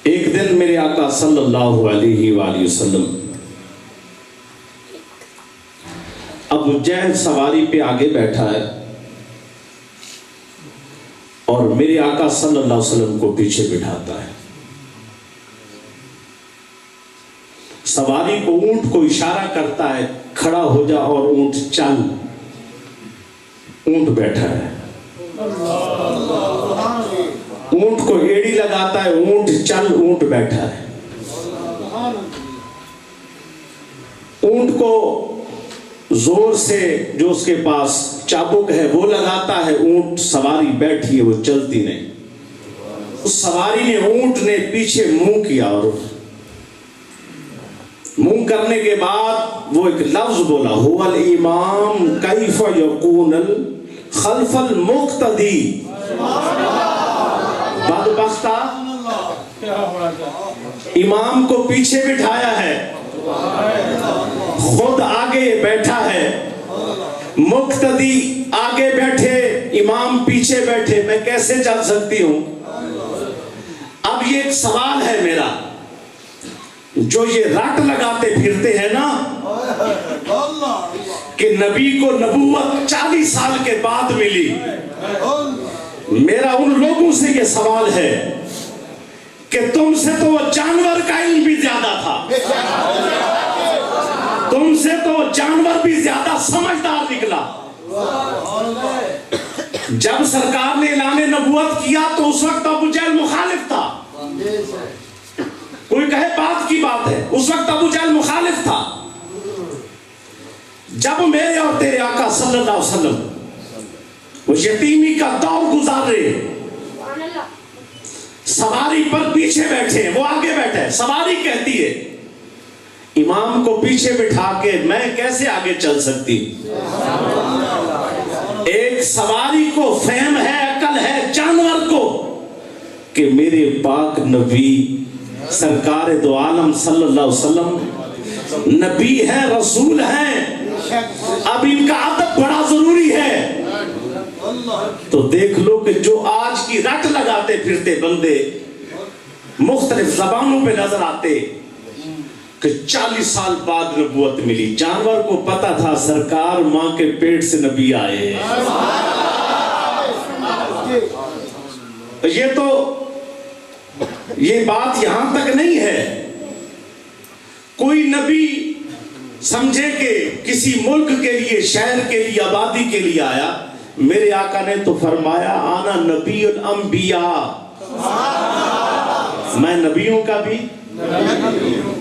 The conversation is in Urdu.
ایک دن میرے آقا صلی اللہ علیہ وآلہ وسلم ابو جہل سواری پہ آگے بیٹھا ہے اور میرے آقا صلی اللہ علیہ وسلم کو پیچھے بٹھاتا ہے. سواری کو اونٹ کو اشارہ کرتا ہے کھڑا ہو جا اور اونٹ چل. اونٹ بیٹھا ہے. اونٹ کو ایڑی لگاتا ہے اونٹ چل. اونٹ بیٹھا ہے. اونٹ کو زور سے جو اس کے پاس چابک ہے وہ لگاتا ہے. اونٹ سواری بیٹھی ہے وہ چلتی نہیں. اس سواری نے اونٹ نے پیچھے منہ کیا اور منہ کرنے کے بعد وہ ایک لفظ بولا هو الامام کیف یکون خلف المقتدی. بدبختہ امام کو پیچھے بٹھایا ہے خود آگے بیٹھا ہے. مقتدی آگے بیٹھے امام پیچھے بیٹھے میں کیسے چل سکتی ہوں؟ اب یہ ایک سوال ہے میرا. جو یہ رٹ لگاتے پھرتے ہیں نا کہ نبی کو نبوت 40 سال کے بعد ملی, میرا ان لوگوں سے یہ سوال ہے کہ تم سے تو جانور کا علم بھی زیادہ تھا, تم سے تو جانور بھی زیادہ سمجھدار نکلا. جب سرکار نے اعلان نبوت کیا تو اس وقت ابو جہل مخالف تھا. کوئی کہے بات کی بات ہے, اس وقت ابو جہل مخالف تھا. جب میرے اور تیرے آقا صلی اللہ علیہ وسلم وہ یتیمی کا دور گزار رہے, سواری پر پیچھے بیٹھے, وہ آگے بیٹھے, سواری کہتی ہے امام کو پیچھے بٹھا کے میں کیسے آگے چل سکتی. ایک سواری کو فہم ہے, عقل ہے جانور کو کہ میرے پاک نبی سرکار دو عالم صلی اللہ علیہ وسلم نبی ہے, رسول ہیں, اب ان کا ادب بڑا ضروری ہے. تو دیکھ لو کہ جو آج کی رٹ لگاتے پھرتے بندے مختلف زبانوں پہ نظر آتے کہ 40 سال بعد نبوت ملی. جانور کو پتا تھا سرکار ماں کے پیٹ سے نبی آئے. یہ بات یہاں تک نہیں ہے کوئی نبی سمجھے کہ کسی ملک کے لیے, شہر کے لیے, آبادی کے لیے آیا. میرے آقا نے تو فرمایا آنا نبی الانبیاء, میں نبیوں کا بھی